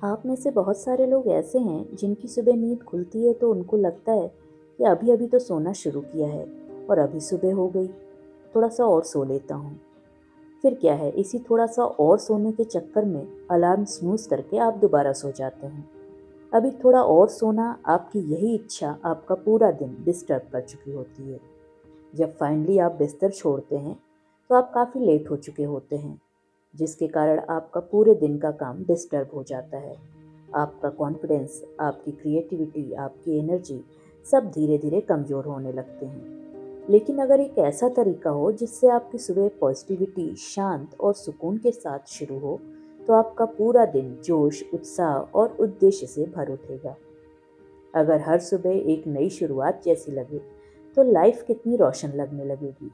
आप में से बहुत सारे लोग ऐसे हैं जिनकी सुबह नींद खुलती है तो उनको लगता है कि अभी अभी तो सोना शुरू किया है और अभी सुबह हो गई, थोड़ा सा और सो लेता हूँ। फिर क्या है, इसी थोड़ा सा और सोने के चक्कर में अलार्म स्नूज करके आप दोबारा सो जाते हैं। अभी थोड़ा और सोना, आपकी यही इच्छा आपका पूरा दिन डिस्टर्ब कर चुकी होती है। जब फाइनली आप बिस्तर छोड़ते हैं तो आप काफ़ी लेट हो चुके होते हैं, जिसके कारण आपका पूरे दिन का काम डिस्टर्ब हो जाता है। आपका कॉन्फिडेंस, आपकी क्रिएटिविटी, आपकी एनर्जी सब धीरे धीरे कमज़ोर होने लगते हैं। लेकिन अगर एक ऐसा तरीका हो जिससे आपकी सुबह पॉजिटिविटी, शांत और सुकून के साथ शुरू हो, तो आपका पूरा दिन जोश, उत्साह और उद्देश्य से भर उठेगा। अगर हर सुबह एक नई शुरुआत जैसी लगे, तो लाइफ कितनी रोशन लगने लगेगी।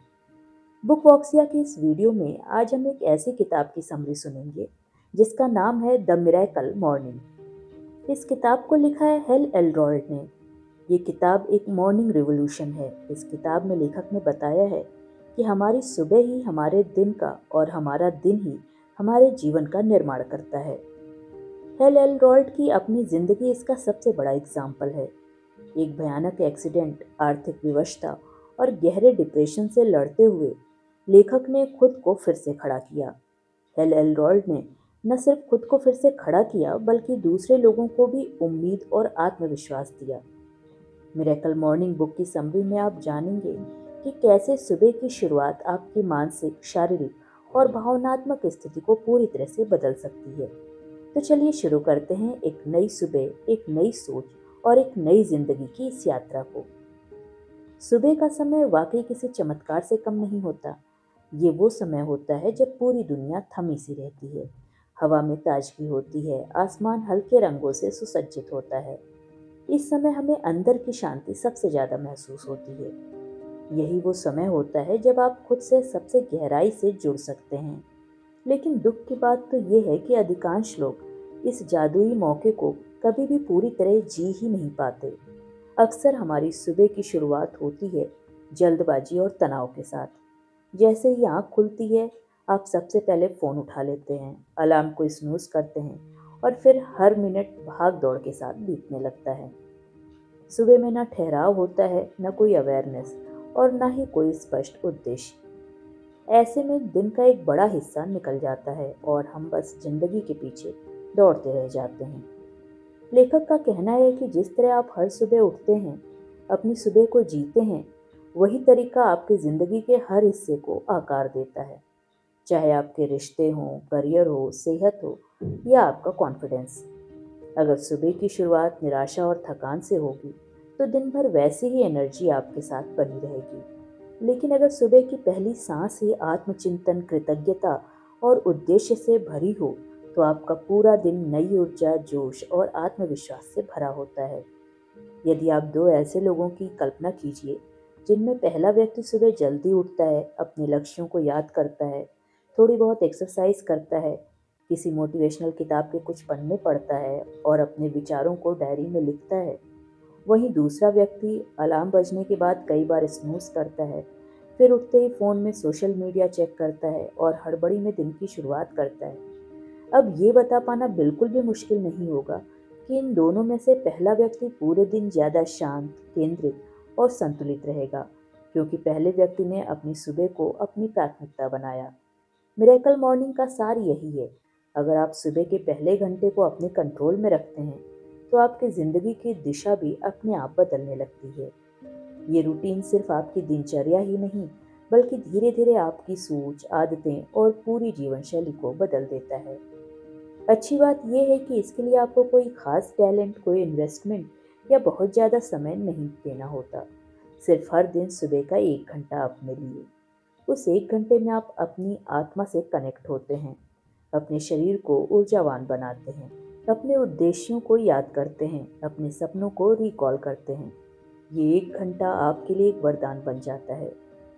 बुक वॉक्सिया की इस वीडियो में आज हम एक ऐसी किताब की समरी सुनेंगे जिसका नाम है द मिरेकल मॉर्निंग। इस किताब को लिखा है हेल एल्ड्रॉयड ने। ये किताब एक मॉर्निंग रिवॉल्यूशन है। इस किताब में लेखक ने बताया है कि हमारी सुबह ही हमारे दिन का और हमारा दिन ही हमारे जीवन का निर्माण करता है। हेल एल्ड्रॉयड की अपनी जिंदगी इसका सबसे बड़ा एग्जाम्पल है। एक भयानक एक्सीडेंट, आर्थिक विवशता और गहरे डिप्रेशन से लड़ते हुए लेखक ने खुद को फिर से खड़ा किया। हेल एल्ड्रॉयड ने न सिर्फ खुद को फिर से खड़ा किया बल्कि दूसरे लोगों को भी उम्मीद और आत्मविश्वास दिया। मिरेकल मॉर्निंग बुक की समरी में आप जानेंगे कि कैसे सुबह की शुरुआत आपकी मानसिक, शारीरिक और भावनात्मक स्थिति को पूरी तरह से बदल सकती है। तो चलिए शुरू करते हैं एक नई सुबह, एक नई सोच और एक नई जिंदगी की इस यात्रा को। सुबह का समय वाकई किसी चमत्कार से कम नहीं होता। ये वो समय होता है जब पूरी दुनिया थमी सी रहती है, हवा में ताजगी होती है, आसमान हल्के रंगों से सुसज्जित होता है। इस समय हमें अंदर की शांति सबसे ज़्यादा महसूस होती है। यही वो समय होता है जब आप खुद से सबसे गहराई से जुड़ सकते हैं। लेकिन दुख की बात तो ये है कि अधिकांश लोग इस जादुई मौके को कभी भी पूरी तरह जी ही नहीं पाते। अक्सर हमारी सुबह की शुरुआत होती है जल्दबाजी और तनाव के साथ। जैसे ही आँख खुलती है, आप सबसे पहले फ़ोन उठा लेते हैं, अलार्म को स्नूज़ करते हैं और फिर हर मिनट भाग-दौड़ के साथ बीतने लगता है। सुबह में ना ठहराव होता है, ना कोई अवेयरनेस और ना ही कोई स्पष्ट उद्देश्य। ऐसे में दिन का एक बड़ा हिस्सा निकल जाता है और हम बस जिंदगी के पीछे दौड़ते रह जाते हैं। लेखक का कहना है कि जिस तरह आप हर सुबह उठते हैं, अपनी सुबह को जीते हैं, वही तरीका आपकी ज़िंदगी के हर हिस्से को आकार देता है। चाहे आपके रिश्ते हों, करियर हो, सेहत हो या आपका कॉन्फिडेंस। अगर सुबह की शुरुआत निराशा और थकान से होगी, तो दिन भर वैसी ही एनर्जी आपके साथ बनी रहेगी। लेकिन अगर सुबह की पहली सांस ही आत्मचिंतन, कृतज्ञता और उद्देश्य से भरी हो, तो आपका पूरा दिन नई ऊर्जा, जोश और आत्मविश्वास से भरा होता है। यदि आप दो ऐसे लोगों की कल्पना कीजिए जिनमें पहला व्यक्ति सुबह जल्दी उठता है, अपने लक्ष्यों को याद करता है, थोड़ी बहुत एक्सरसाइज करता है, किसी मोटिवेशनल किताब के कुछ पन्ने पढ़ता है और अपने विचारों को डायरी में लिखता है। वहीं दूसरा व्यक्ति अलार्म बजने के बाद कई बार स्नूज करता है, फिर उठते ही फ़ोन में सोशल मीडिया चेक करता है और हड़बड़ी में दिन की शुरुआत करता है। अब ये बता पाना बिल्कुल भी मुश्किल नहीं होगा कि इन दोनों में से पहला व्यक्ति पूरे दिन ज़्यादा शांत, केंद्रित और संतुलित रहेगा, क्योंकि पहले व्यक्ति ने अपनी सुबह को अपनी प्राथमिकता बनाया। मिरेकल मॉर्निंग का सार यही है। अगर आप सुबह के पहले घंटे को अपने कंट्रोल में रखते हैं, तो आपकी ज़िंदगी की दिशा भी अपने आप बदलने लगती है। ये रूटीन सिर्फ आपकी दिनचर्या ही नहीं, बल्कि धीरे धीरे आपकी सोच, आदतें और पूरी जीवन शैली को बदल देता है। अच्छी बात यह है कि इसके लिए आपको कोई खास टैलेंट, कोई इन्वेस्टमेंट या बहुत ज़्यादा समय नहीं देना होता। सिर्फ हर दिन सुबह का 1 घंटा अपने लिए। उस 1 घंटे में आप अपनी आत्मा से कनेक्ट होते हैं, अपने शरीर को ऊर्जावान बनाते हैं, अपने उद्देश्यों को याद करते हैं, अपने सपनों को रिकॉल करते हैं। ये 1 घंटा आपके लिए एक वरदान बन जाता है,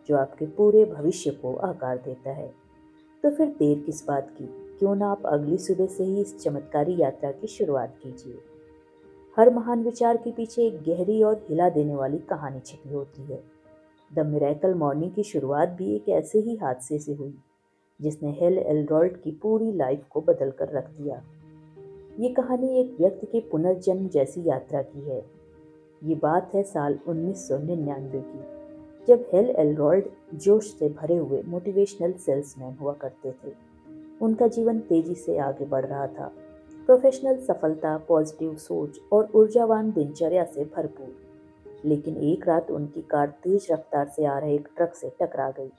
जो आपके पूरे भविष्य को आकार देता है। तो फिर देर किस बात की? क्यों ना आप अगली सुबह से ही इस चमत्कारी यात्रा की शुरुआत कीजिए। हर महान विचार के पीछे एक गहरी और हिला देने वाली कहानी छिपी होती है। द मिरेकल मॉर्निंग की शुरुआत भी एक ऐसे ही हादसे से हुई, जिसने हेल एल्ड्रॉयड की पूरी लाइफ को बदल कर रख दिया। ये कहानी एक व्यक्ति के पुनर्जन्म जैसी यात्रा की है। ये बात है साल 1999 की, जब हेल एलरॉल्ड जोश से भरे हुए मोटिवेशनल सेल्समैन हुआ करते थे। उनका जीवन तेजी से आगे बढ़ रहा था, प्रोफेशनल सफलता, पॉजिटिव सोच और ऊर्जावान दिनचर्या से भरपूर। लेकिन एक रात उनकी कार तेज रफ्तार से आ रहे एक ट्रक से टकरा गई।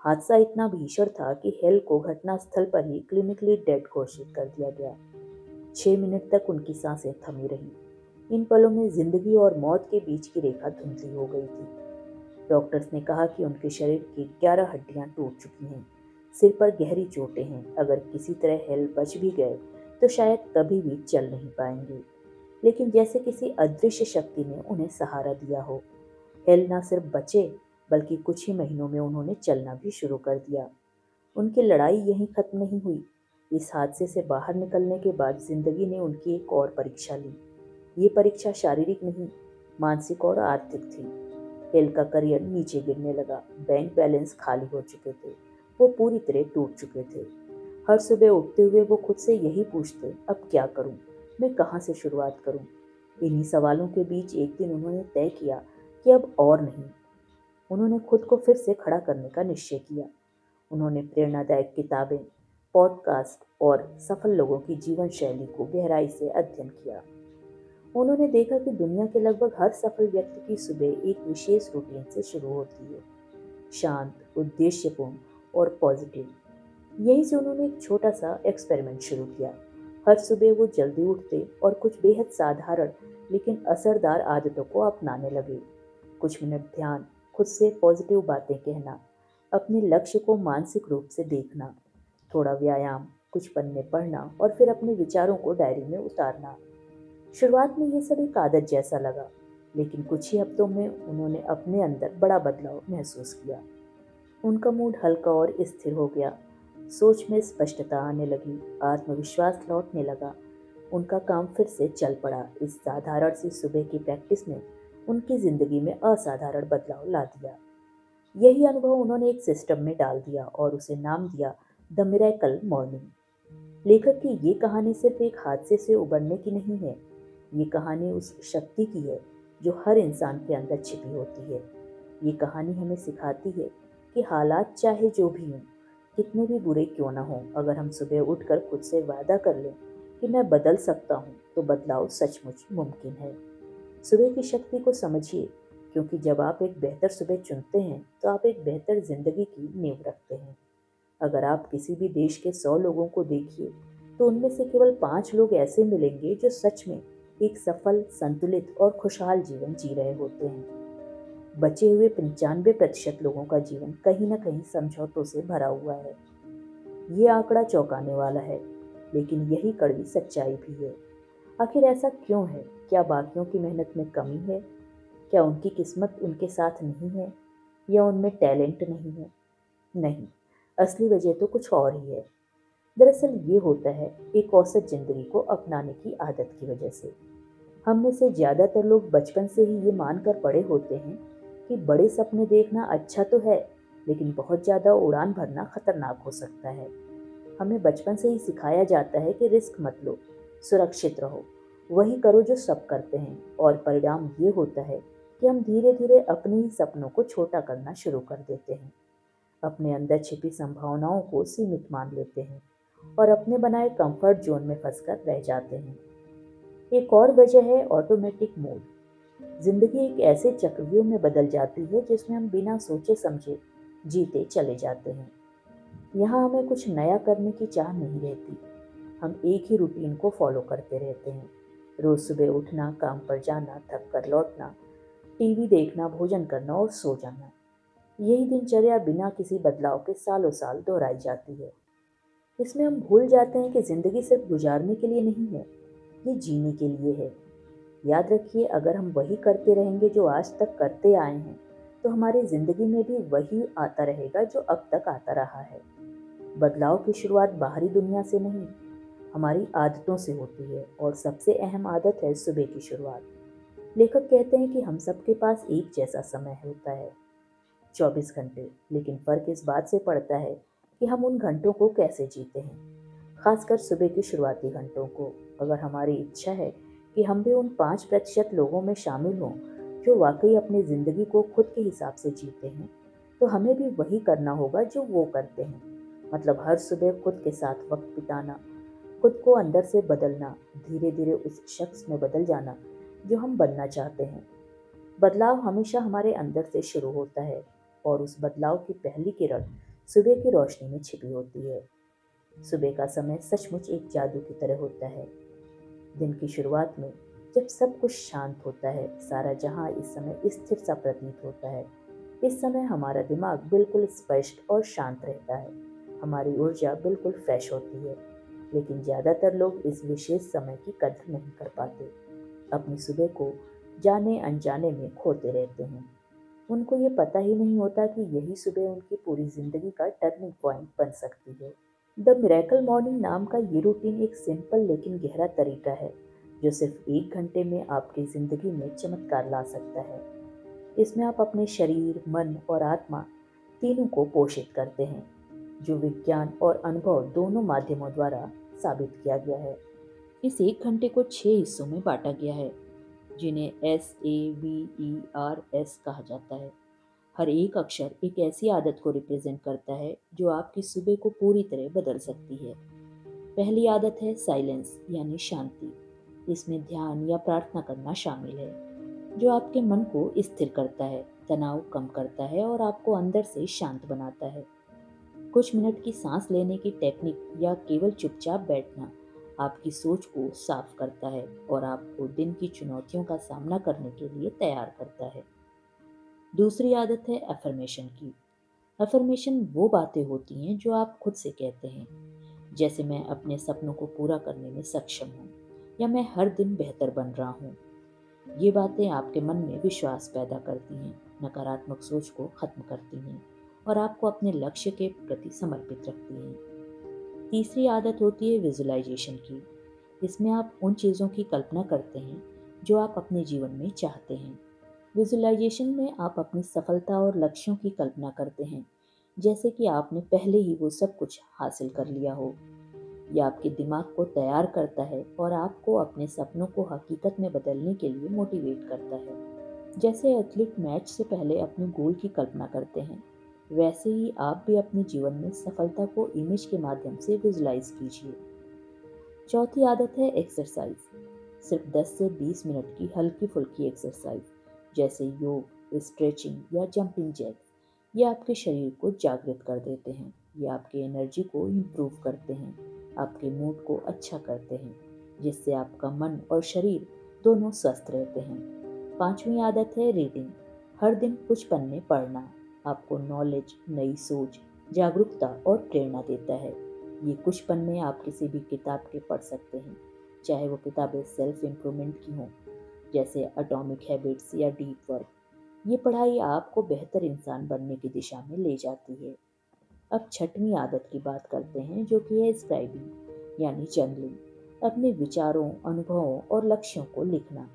हादसा इतना भीषण था कि हेल को घटनास्थल पर ही क्लिनिकली डेड घोषित कर दिया गया। 6 मिनट तक उनकी सांसें थमी रहीं। इन पलों में जिंदगी और मौत के बीच की रेखा धुंधली हो गई थी। डॉक्टर्स ने कहा कि उनके शरीर की 11 हड्डियां टूट चुकी हैं, सिर पर गहरी चोटें हैं। अगर किसी तरह हेल बच भी गए तो शायद कभी भी चल नहीं पाएंगे। लेकिन जैसे किसी अदृश्य शक्ति ने उन्हें सहारा दिया हो, हेल न सिर्फ बचे बल्कि कुछ ही महीनों में उन्होंने चलना भी शुरू कर दिया। उनकी लड़ाई यहीं खत्म नहीं हुई। इस हादसे से बाहर निकलने के बाद जिंदगी ने उनकी एक और परीक्षा ली। ये परीक्षा शारीरिक नहीं, मानसिक और आर्थिक थी। हेल का करियर नीचे गिरने लगा। बैंक बैलेंस खाली हो चुके थे, वो पूरी तरह टूट चुके थे। हर सुबह उठते हुए वो खुद से यही पूछते, अब क्या करूं, मैं कहाँ से शुरुआत करूं। इन्हीं सवालों के बीच एक दिन उन्होंने तय किया कि अब और नहीं। उन्होंने खुद को फिर से खड़ा करने का निश्चय किया। उन्होंने प्रेरणादायक किताबें, पॉडकास्ट और सफल लोगों की जीवन शैली को गहराई से अध्ययन किया। उन्होंने देखा कि दुनिया के लगभग हर सफल व्यक्ति की सुबह एक विशेष रूटीन से शुरू होती है, शांत, उद्देश्यपूर्ण और पॉजिटिव। यहीं से उन्होंने एक छोटा सा एक्सपेरिमेंट शुरू किया। हर सुबह वो जल्दी उठते और कुछ बेहद साधारण लेकिन असरदार आदतों को अपनाने लगे। कुछ मिनट ध्यान, खुद से पॉजिटिव बातें कहना, अपने लक्ष्य को मानसिक रूप से देखना, थोड़ा व्यायाम, कुछ पन्ने पढ़ना और फिर अपने विचारों को डायरी में उतारना। शुरुआत में ये सब एक आदत जैसा लगा, लेकिन कुछ ही हफ्तों में उन्होंने अपने अंदर बड़ा बदलाव महसूस किया। उनका मूड हल्का और स्थिर हो गया, सोच में स्पष्टता आने लगी, आत्मविश्वास लौटने लगा। उनका काम फिर से चल पड़ा। इस साधारण सी सुबह की प्रैक्टिस ने उनकी जिंदगी में असाधारण बदलाव ला दिया। यही अनुभव उन्होंने एक सिस्टम में डाल दिया और उसे नाम दिया द मिरेकल मॉर्निंग। लेखक की ये कहानी सिर्फ एक हादसे से उबरने की नहीं है, ये कहानी उस शक्ति की है जो हर इंसान के अंदर छिपी होती है। ये कहानी हमें सिखाती है कि हालात चाहे जो भी हों, कितने भी बुरे क्यों ना हों, अगर हम सुबह उठकर खुद से वादा कर लें कि मैं बदल सकता हूँ, तो बदलाव सचमुच मुमकिन है। सुबह की शक्ति को समझिए, क्योंकि जब आप एक बेहतर सुबह चुनते हैं तो आप एक बेहतर जिंदगी की नींव रखते हैं। अगर आप किसी भी देश के 100 लोगों को देखिए, तो उनमें से केवल 5 लोग ऐसे मिलेंगे जो सच में एक सफल, संतुलित और खुशहाल जीवन जी रहे होते हैं। बचे हुए 95% लोगों का जीवन कहीं न कहीं समझौतों से भरा हुआ है। ये आंकड़ा चौंकाने वाला है, लेकिन यही कड़वी सच्चाई भी है। आखिर ऐसा क्यों है? क्या बाकियों की मेहनत में कमी है? क्या उनकी किस्मत उनके साथ नहीं है? या उनमें टैलेंट नहीं है? नहीं, असली वजह तो कुछ और ही है। दरअसल ये होता है एक औसत जिंदगी को अपनाने की आदत की वजह से। हम में से ज़्यादातर लोग बचपन से ही ये मानकर बड़े होते हैं कि बड़े सपने देखना अच्छा तो है, लेकिन बहुत ज़्यादा उड़ान भरना खतरनाक हो सकता है। हमें बचपन से ही सिखाया जाता है कि रिस्क मत लो, सुरक्षित रहो, वही करो जो सब करते हैं, और परिणाम ये होता है कि हम धीरे धीरे अपने ही सपनों को छोटा करना शुरू कर देते हैं, अपने अंदर छिपी संभावनाओं को सीमित मान लेते हैं और अपने बनाए कंफर्ट जोन में फंसकर रह जाते हैं। एक और वजह है ऑटोमेटिक मोड। जिंदगी एक ऐसे चक्रव्यूह में बदल जाती है जिसमें हम बिना सोचे समझे जीते चले जाते हैं। यहाँ हमें कुछ नया करने की चाह नहीं रहती। हम एक ही रूटीन को फॉलो करते रहते हैं। रोज सुबह उठना, काम पर जाना, थक कर लौटना, टीवी देखना, भोजन करना और सो जाना। यही दिनचर्या बिना किसी बदलाव के सालों साल दोहराई जाती है। इसमें हम भूल जाते हैं कि जिंदगी सिर्फ गुजारने के लिए नहीं है, ये जीने के लिए है। याद रखिए, अगर हम वही करते रहेंगे जो आज तक करते आए हैं, तो हमारी जिंदगी में भी वही आता रहेगा जो अब तक आता रहा है। बदलाव की शुरुआत बाहरी दुनिया से नहीं, हमारी आदतों से होती है, और सबसे अहम आदत है सुबह की शुरुआत। लेखक कहते हैं कि हम सबके पास एक जैसा समय होता है, 24 घंटे, लेकिन फर्क इस बात से पड़ता है कि हम उन घंटों को कैसे जीते हैं। खासकर सुबह के शुरुआती घंटों को। अगर हमारी इच्छा है कि हम भी उन 5% लोगों में शामिल हों जो वाकई अपनी ज़िंदगी को खुद के हिसाब से जीते हैं, तो हमें भी वही करना होगा जो वो करते हैं। मतलब हर सुबह खुद के साथ वक्त बिताना, खुद को अंदर से बदलना, धीरे धीरे उस शख्स में बदल जाना जो हम बनना चाहते हैं। बदलाव हमेशा हमारे अंदर से शुरू होता है और उस बदलाव की पहली किरण सुबह की रोशनी में छिपी होती है। सुबह का समय सचमुच एक जादू की तरह होता है। दिन की शुरुआत में जब सब कुछ शांत होता है, सारा जहां इस समय स्थिर सा प्रतीत होता है। इस समय हमारा दिमाग बिल्कुल स्पष्ट और शांत रहता है, हमारी ऊर्जा बिल्कुल फ्रेश होती है। लेकिन ज़्यादातर लोग इस विशेष समय की कद्र नहीं कर पाते, अपनी सुबह को जाने अनजाने में खोते रहते हैं। उनको ये पता ही नहीं होता कि यही सुबह उनकी पूरी ज़िंदगी का टर्निंग पॉइंट बन सकती है। द मिरेकल मॉर्निंग नाम का ये रूटीन एक सिंपल लेकिन गहरा तरीका है जो सिर्फ 1 घंटे में आपकी ज़िंदगी में चमत्कार ला सकता है। इसमें आप अपने शरीर, मन और आत्मा तीनों को पोषित करते हैं, जो विज्ञान और अनुभव दोनों माध्यमों द्वारा साबित किया गया है। इस 1 घंटे को 6 हिस्सों में बांटा गया है, जिन्हें SAVERS कहा जाता है। हर एक अक्षर एक ऐसी आदत को रिप्रेजेंट करता है जो आपकी सुबह को पूरी तरह बदल सकती है। पहली आदत है साइलेंस यानी शांति। इसमें ध्यान या प्रार्थना करना शामिल है, जो आपके मन को स्थिर करता है, तनाव कम करता है और आपको अंदर से शांत बनाता है। कुछ मिनट की सांस लेने की टेक्निक या केवल चुपचाप बैठना आपकी सोच को साफ करता है और आपको दिन की चुनौतियों का सामना करने के लिए तैयार करता है। दूसरी आदत है अफर्मेशन की। अफर्मेशन वो बातें होती हैं जो आप खुद से कहते हैं, जैसे मैं अपने सपनों को पूरा करने में सक्षम हूँ या मैं हर दिन बेहतर बन रहा हूँ। ये बातें आपके मन में विश्वास पैदा करती हैं, नकारात्मक सोच को खत्म करती हैं और आपको अपने लक्ष्य के प्रति समर्पित रखती हैं। तीसरी आदत होती है विजुअलाइजेशन की। इसमें आप उन चीज़ों की कल्पना करते हैं जो आप अपने जीवन में चाहते हैं। विजुअलाइजेशन में आप अपनी सफलता और लक्ष्यों की कल्पना करते हैं, जैसे कि आपने पहले ही वो सब कुछ हासिल कर लिया हो। यह आपके दिमाग को तैयार करता है और आपको अपने सपनों को हकीकत में बदलने के लिए मोटिवेट करता है। जैसे एथलीट मैच से पहले अपने गोल की कल्पना करते हैं, वैसे ही आप भी अपने जीवन में सफलता को इमेज के माध्यम से विजुलाइज कीजिए। चौथी आदत है एक्सरसाइज। सिर्फ 10 से 20 मिनट की हल्की फुल्की एक्सरसाइज जैसे योग, स्ट्रेचिंग या जंपिंग जैक्स, ये आपके शरीर को जागृत कर देते हैं। ये आपकी एनर्जी को इम्प्रूव करते हैं, आपके मूड को अच्छा करते हैं, जिससे आपका मन और शरीर दोनों स्वस्थ रहते हैं। पांचवी आदत है रीडिंग। हर दिन कुछ पन्ने पढ़ना आपको नॉलेज, नई सोच, जागरूकता और प्रेरणा देता है। ये कुछ पन्ने आप किसी भी किताब के पढ़ सकते हैं, चाहे वो किताबें सेल्फ इम्प्रूवमेंट की हों, जैसे एटॉमिक हैबिट्स या डीप वर्क। ये पढ़ाई आपको बेहतर इंसान बनने की दिशा में ले जाती है। अब छठवीं आदत की बात करते हैं, जो कि है स्क्राइबिंग यानी जर्नलिंग। अपने विचारों, अनुभवों और लक्ष्यों को लिखना।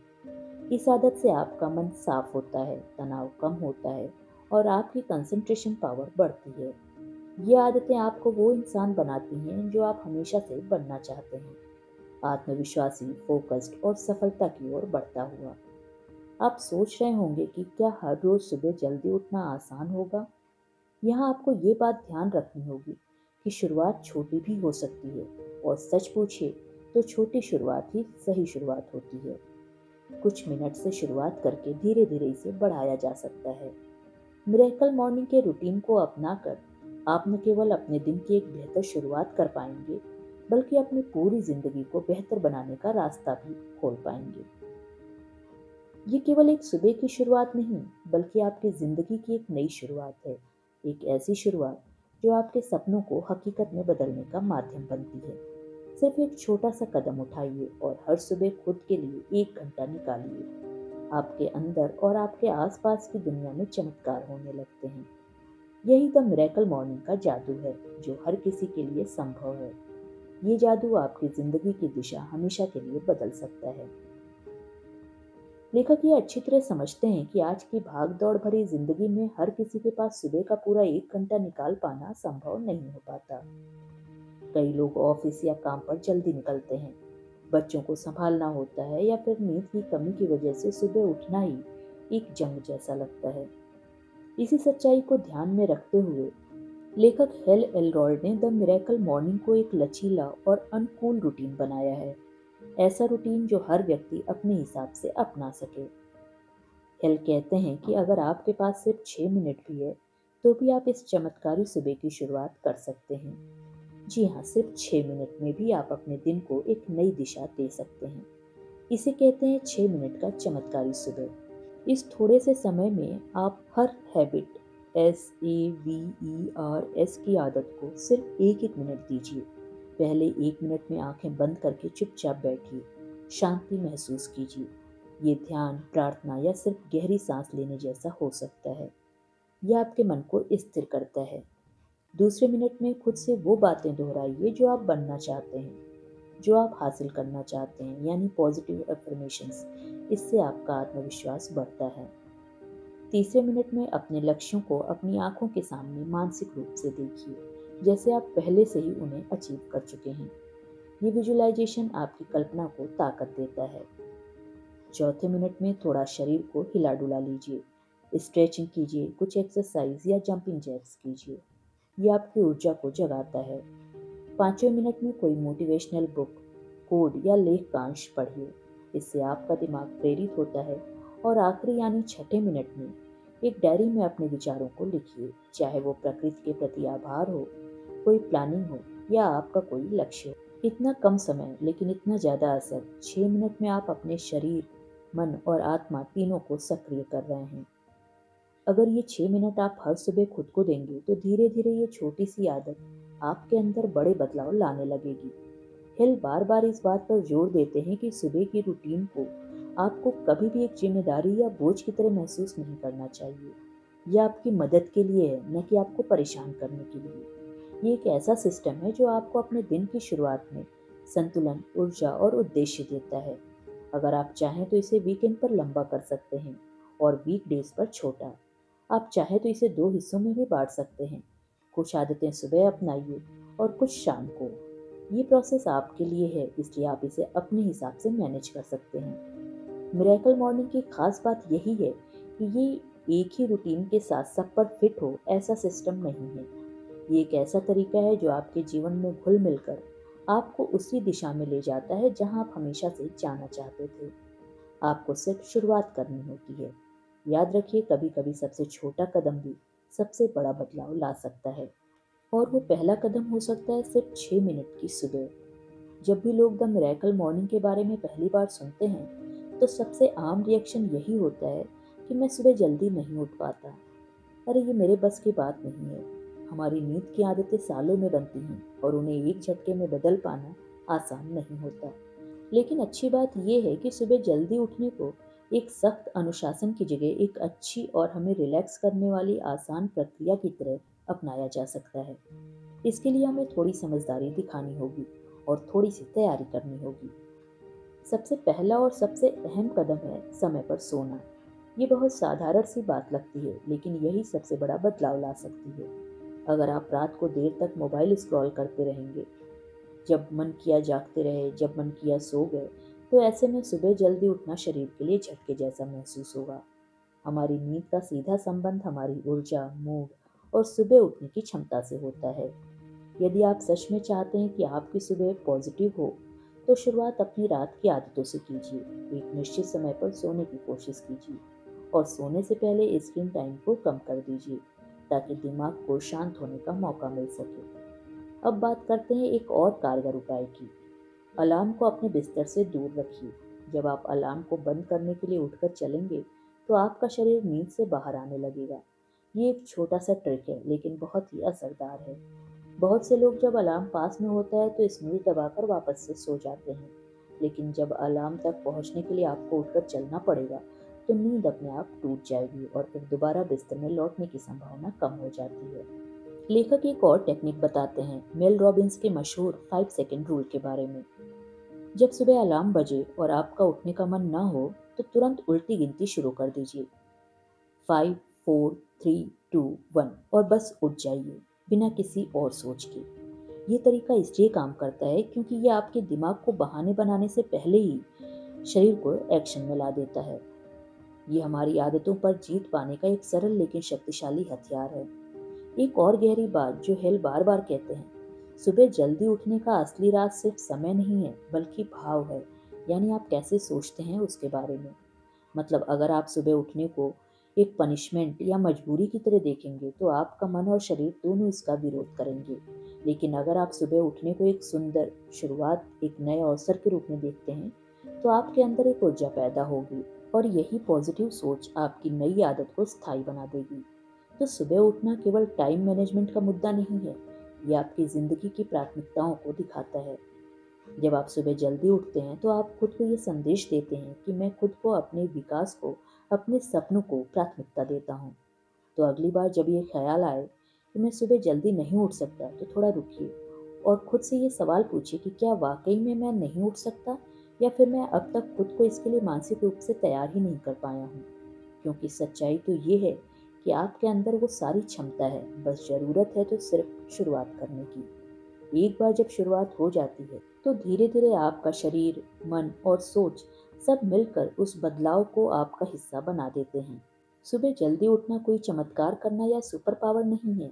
इस आदत से आपका मन साफ होता है, तनाव कम होता है और आपकी कंसंट्रेशन पावर बढ़ती है। ये आदतें आपको वो इंसान बनाती हैं जो आप हमेशा से बनना चाहते हैं, आत्मविश्वासी, फोकस्ड और सफलता की ओर बढ़ता हुआ। आप सोच रहे होंगे कि क्या हर रोज सुबह जल्दी उठना आसान होगा? यहाँ आपको ये बात ध्यान रखनी होगी कि शुरुआत छोटी भी हो सकती है और सच पूछिए तो छोटी शुरुआत ही सही शुरुआत होती है। कुछ मिनट से शुरुआत करके धीरे धीरे इसे बढ़ाया जा सकता है। मिरेकल मॉर्निंग के रूटीन को अपनाकर आप न केवल अपने दिन की एक बेहतर शुरुआत कर पाएंगे, बल्कि अपनी पूरी जिंदगी को बेहतर बनाने का रास्ता भी खोल पाएंगे। ये केवल एक सुबह की शुरुआत नहीं, बल्कि आपकी जिंदगी की एक नई शुरुआत है। एक ऐसी शुरुआत जो आपके सपनों को हकीकत में बदलने का माध्यम बनती है। सिर्फ एक छोटा सा कदम उठाइए और हर सुबह खुद के लिए 1 घंटा निकालिए। आपके अंदर और आपके आसपास की दुनिया में चमत्कार होने लगते हैं। यही द मिरेकल मॉर्निंग का जादू है, जो हर किसी के लिए संभव है। ये जादू आपकी जिंदगी की दिशा हमेशा के लिए बदल सकता है। लेखक ये अच्छी तरह समझते हैं कि आज की भाग दौड़ भरी जिंदगी में हर किसी के पास सुबह का पूरा 1 घंटा निकाल पाना संभव नहीं हो पाता। कई लोग ऑफिस या काम पर जल्दी निकलते हैं, बच्चों को संभालना होता है या फिर नींद की कमी की वजह से सुबह उठना ही एक जंग जैसा लगता है। इसी सच्चाई को ध्यान में रखते हुए लेखक हेल एलरॉय ने द मिरेकल मॉर्निंग को एक लचीला और अनुकूल रूटीन बनाया है। ऐसा रूटीन जो हर व्यक्ति अपने हिसाब से अपना सके। हेल कहते हैं कि अगर आपके पास सिर्फ 6 मिनट भी है तो भी आप इस चमत्कारी सुबह की शुरुआत कर सकते हैं। जी हाँ, सिर्फ 6 मिनट में भी आप अपने दिन को एक नई दिशा दे सकते हैं। इसे कहते हैं 6 मिनट का चमत्कारी सुबह। इस थोड़े से समय में आप हर हैबिट SAVERS की आदत को सिर्फ एक एक मिनट दीजिए। पहले 1 मिनट में आंखें बंद करके चुपचाप बैठिए, शांति महसूस कीजिए। ये ध्यान, प्रार्थना या सिर्फ गहरी सांस लेने जैसा हो सकता है। यह आपके मन को स्थिर करता है। दूसरे मिनट में खुद से वो बातें दोहराइए जो आप बनना चाहते हैं, जो आप हासिल करना चाहते हैं, यानी पॉजिटिव अफर्मेशंस। इससे आपका आत्मविश्वास बढ़ता है। तीसरे मिनट में अपने लक्ष्यों को अपनी आंखों के सामने मानसिक रूप से देखिए, जैसे आप पहले से ही उन्हें अचीव कर चुके हैं। ये विजुअलाइजेशन आपकी कल्पना को ताकत देता है। चौथे मिनट में थोड़ा शरीर को हिला डुला लीजिए, स्ट्रेचिंग कीजिए, कुछ एक्सरसाइज या जंपिंग जैक्स कीजिए। ये आपकी ऊर्जा को जगाता है। पाँचवें मिनट में कोई मोटिवेशनल बुक, कोड या लेख का अंश पढ़िए। इससे आपका दिमाग प्रेरित होता है। और आखिरी यानी छठे मिनट में एक डायरी में अपने विचारों को लिखिए, चाहे वो प्रकृति के प्रति आभार हो, कोई प्लानिंग हो या आपका कोई लक्ष्य हो। इतना कम समय लेकिन इतना ज़्यादा असर। 6 मिनट में आप अपने शरीर, मन और आत्मा तीनों को सक्रिय कर रहे हैं। अगर ये 6 मिनट आप हर सुबह खुद को देंगे तो धीरे धीरे ये छोटी सी आदत आपके अंदर बड़े बदलाव लाने लगेगी। हिल बार बार इस बात पर जोर देते हैं कि सुबह की रूटीन को आपको कभी भी एक जिम्मेदारी या बोझ की तरह महसूस नहीं करना चाहिए। यह आपकी मदद के लिए है, न कि आपको परेशान करने के लिए। ये एक ऐसा सिस्टम है जो आपको अपने दिन की शुरुआत में संतुलन, ऊर्जा और उद्देश्य देता है। अगर आप चाहें तो इसे वीकेंड पर लंबा कर सकते हैं और वीकडेज पर छोटा। आप चाहें तो इसे 2 हिस्सों में भी बांट सकते हैं। कुछ आदतें सुबह अपनाइए और कुछ शाम को। ये प्रोसेस आपके लिए है, इसलिए आप इसे अपने हिसाब से मैनेज कर सकते हैं। मिरेकल मॉर्निंग की खास बात यही है कि ये एक ही रूटीन के साथ सब पर फिट हो ऐसा सिस्टम नहीं है। ये एक ऐसा तरीका है जो आपके जीवन में घुल मिलकर आपको उसी दिशा में ले जाता है जहां आप हमेशा से जाना चाहते थे। आपको सिर्फ शुरुआत करनी होती है। याद रखिए, कभी कभी सबसे छोटा कदम भी सबसे बड़ा बदलाव ला सकता है। और वो पहला कदम हो सकता है सिर्फ 6 मिनट की सुबह। जब भी लोग द मिरेकल मॉर्निंग के बारे में पहली बार सुनते हैं तो सबसे आम रिएक्शन यही होता है कि मैं सुबह जल्दी नहीं उठ पाता, अरे ये मेरे बस की बात नहीं है। हमारी नींद की आदतें सालों में बनती हैं और उन्हें एक झटके में बदल पाना आसान नहीं होता। लेकिन अच्छी बात यह है कि सुबह जल्दी उठने को एक सख्त अनुशासन की जगह एक अच्छी और हमें रिलैक्स करने वाली आसान प्रक्रिया की तरह अपनाया जा सकता है। इसके लिए हमें थोड़ी समझदारी दिखानी होगी और थोड़ी सी तैयारी करनी होगी। सबसे पहला और सबसे अहम कदम है समय पर सोना। ये बहुत साधारण सी बात लगती है, लेकिन यही सबसे बड़ा बदलाव ला सकती है। अगर आप रात को देर तक मोबाइल स्क्रॉल करते रहेंगे, जब मन किया जागते रहे, जब मन किया सो गए, तो ऐसे में सुबह जल्दी उठना शरीर के लिए झटके जैसा महसूस होगा। हमारी नींद का सीधा संबंध हमारी ऊर्जा, मूड और सुबह उठने की क्षमता से होता है। यदि आप सच में चाहते हैं कि आपकी सुबह पॉजिटिव हो, तो शुरुआत अपनी रात की आदतों से कीजिए। एक निश्चित समय पर सोने की कोशिश कीजिए और सोने से पहले स्क्रीन टाइम को कम कर दीजिए, ताकि दिमाग को शांत होने का मौका मिल सके। अब बात करते हैं एक और कारगर उपाय की। अलार्म को अपने बिस्तर से दूर रखिए। जब आप अलार्म को बंद करने के लिए उठकर चलेंगे, तो आपका शरीर नींद से बाहर आने लगेगा। ये एक छोटा सा ट्रिक है, लेकिन बहुत ही असरदार है। बहुत से लोग जब अलार्म पास में होता है तो स्नूज दबाकर वापस से सो जाते हैं, लेकिन जब अलार्म तक पहुंचने के लिए आपको उठकर चलना पड़ेगा, तो नींद अपने आप टूट जाएगी और फिर दोबारा बिस्तर में लौटने की संभावना कम हो जाती है। लेखक एक और टेक्निक बताते हैं, मेल रॉबिन्स के मशहूर 5 सेकंड रूल के बारे में। जब सुबह अलार्म बजे और आपका उठने का मन ना हो, तो तुरंत उल्टी गिनती शुरू कर दीजिए, 5 4 3 2 1, और बस उठ जाइए बिना किसी और सोच के। ये तरीका इसलिए काम करता है क्योंकि ये आपके दिमाग को बहाने बनाने से पहले ही शरीर को एक्शन में ला देता है। ये हमारी आदतों पर जीत पाने का एक सरल लेकिन शक्तिशाली हथियार है। एक और गहरी बात जो हेल बार बार कहते हैं, सुबह जल्दी उठने का असली राज सिर्फ समय नहीं है बल्कि भाव है। यानी आप कैसे सोचते हैं उसके बारे में। मतलब अगर आप सुबह उठने को एक पनिशमेंट या मजबूरी की तरह देखेंगे तो आपका मन और शरीर दोनों इसका विरोध करेंगे। लेकिन अगर आप सुबह उठने को एक सुंदर शुरुआत, एक नए अवसर के रूप में देखते हैं तो आपके अंदर एक ऊर्जा पैदा होगी और यही पॉजिटिव सोच आपकी नई आदत को स्थायी बना देगी। तो सुबह उठना केवल टाइम मैनेजमेंट का मुद्दा नहीं है, ये आपकी ज़िंदगी की प्राथमिकताओं को दिखाता है। जब आप सुबह जल्दी उठते हैं तो आप खुद को ये संदेश देते हैं कि मैं खुद को, अपने विकास को, अपने सपनों को प्राथमिकता देता हूँ। तो अगली बार जब ये ख्याल आए कि मैं सुबह जल्दी नहीं उठ सकता तो थोड़ा रुकिए और खुद से ये सवाल पूछिए कि क्या वाकई में मैं नहीं उठ सकता या फिर मैं अब तक खुद को इसके लिए मानसिक रूप से तैयार ही नहीं कर पाया हूँ। क्योंकि सच्चाई तो ये है कि आपके अंदर वो सारी क्षमता है, बस ज़रूरत है तो सिर्फ शुरुआत करने की। एक बार जब शुरुआत हो जाती है तो धीरे धीरे आपका शरीर, मन और सोच सब मिलकर उस बदलाव को आपका हिस्सा बना देते हैं। सुबह जल्दी उठना कोई चमत्कार करना या सुपर पावर नहीं है।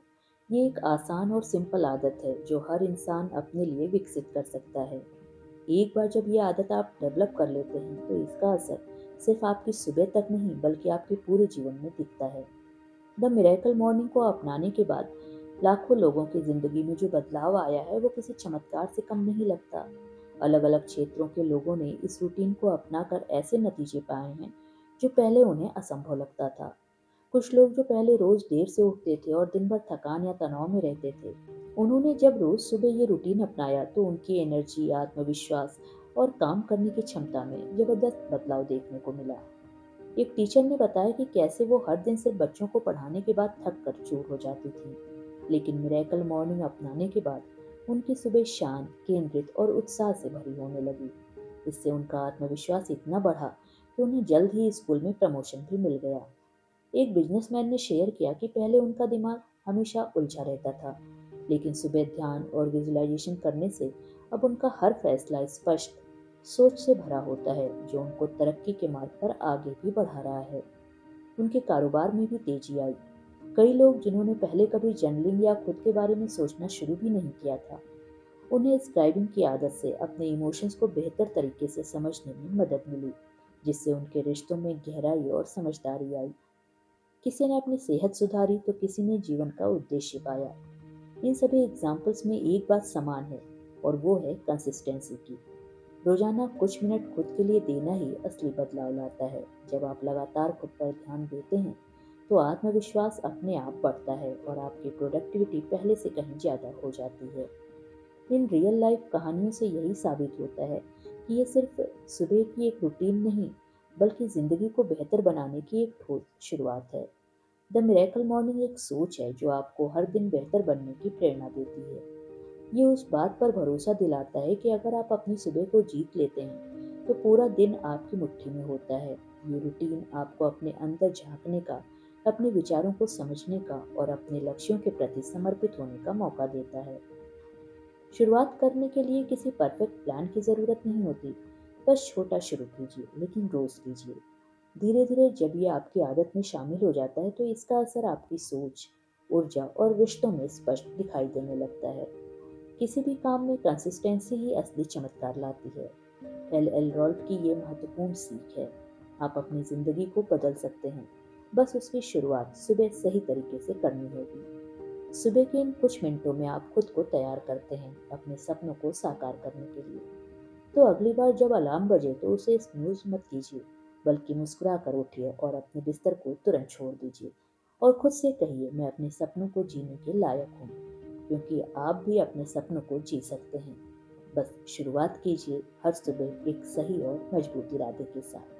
ये एक आसान और सिंपल आदत है जो हर इंसान अपने लिए विकसित कर सकता है। एक बार जब ये आदत आप डेवलप कर लेते हैं तो इसका असर सिर्फ आपकी सुबह तक नहीं बल्कि आपके पूरे जीवन में दिखता है। द मिरेकल मॉर्निंग को अपनाने के बाद लाखों लोगों की जिंदगी में जो बदलाव आया है वो किसी चमत्कार से कम नहीं लगता। अलग अलग क्षेत्रों के लोगों ने इस रूटीन को अपनाकर ऐसे नतीजे पाए हैं जो पहले उन्हें असंभव लगता था। कुछ लोग जो पहले रोज देर से उठते थे और दिन भर थकान या तनाव में रहते थे, उन्होंने जब रोज सुबह ये रूटीन अपनाया तो उनकी एनर्जी, आत्मविश्वास और काम करने की क्षमता में जबरदस्त बदलाव देखने को मिला। एक टीचर ने बताया कि कैसे वो हर दिन सिर्फ बच्चों को पढ़ाने के बाद थक कर चूर हो जाती थी, लेकिन मिरेकल मॉर्निंग अपनाने के बाद उनकी सुबह शांत, केंद्रित और उत्साह से भरी होने लगी। इससे उनका आत्मविश्वास इतना बढ़ा कि उन्हें जल्द ही स्कूल में प्रमोशन भी मिल गया। एक बिजनेसमैन ने शेयर किया कि पहले उनका दिमाग हमेशा उलझा रहता था, लेकिन सुबह ध्यान और विजुअलाइजेशन करने से अब उनका हर फैसला स्पष्ट सोच से भरा होता है जो उनको तरक्की के मार्ग पर आगे भी बढ़ा रहा है। उनके कारोबार में भी तेजी आई। कई लोग जिन्होंने पहले कभी जर्नलिंग या खुद के बारे में सोचना शुरू भी नहीं किया था, उन्हें स्क्राइबिंग की आदत से अपने इमोशंस को बेहतर तरीके से समझने में मदद मिली, जिससे उनके रिश्तों में गहराई और समझदारी आई। किसी ने अपनी सेहत सुधारी तो किसी ने जीवन का उद्देश्य पाया। इन सभी एग्जाम्पल्स में एक बात समान है और वो है कंसिस्टेंसी की। रोजाना कुछ मिनट खुद के लिए देना ही असली बदलाव लाता है। जब आप लगातार खुद पर ध्यान देते हैं तो आत्मविश्वास अपने आप बढ़ता है और आपकी प्रोडक्टिविटी पहले से कहीं ज़्यादा हो जाती है। इन रियल लाइफ कहानियों से यही साबित होता है कि ये सिर्फ सुबह की एक रूटीन नहीं बल्कि ज़िंदगी को बेहतर बनाने की एक ठोस शुरुआत है। द मिरेकल मॉर्निंग एक सोच है जो आपको हर दिन बेहतर बनने की प्रेरणा देती है। ये उस बात पर भरोसा दिलाता है कि अगर आप अपनी सुबह को जीत लेते हैं तो पूरा दिन आपकी मुट्ठी में होता है। ये रूटीन आपको अपने अंदर झांकने का, अपने विचारों को समझने का और अपने लक्ष्यों के प्रति समर्पित होने का मौका देता है। शुरुआत करने के लिए किसी परफेक्ट प्लान की ज़रूरत नहीं होती। बस छोटा शुरू कीजिए लेकिन रोज़ कीजिए। धीरे धीरे जब ये आपकी आदत में शामिल हो जाता है तो इसका असर आपकी सोच, ऊर्जा और रिश्तों में स्पष्ट दिखाई देने लगता है। किसी भी काम में कंसिस्टेंसी ही असली चमत्कार लाती है। एल एल रॉल्ट की ये महत्वपूर्ण सीख है। आप अपनी ज़िंदगी को बदल सकते हैं, बस उसकी शुरुआत सुबह सही तरीके से करनी होगी। सुबह के इन कुछ मिनटों में आप खुद को तैयार करते हैं अपने सपनों को साकार करने के लिए। तो अगली बार जब अलार्म बजे तो उसे स्नूज मत कीजिए, बल्कि मुस्कुरा कर उठिए और अपने बिस्तर को तुरंत छोड़ दीजिए और खुद से कहिए, मैं अपने सपनों को जीने के लायक हूँ। क्योंकि आप भी अपने सपनों को जी सकते हैं। बस शुरुआत कीजिए हर सुबह एक सही और मजबूत इरादे के साथ।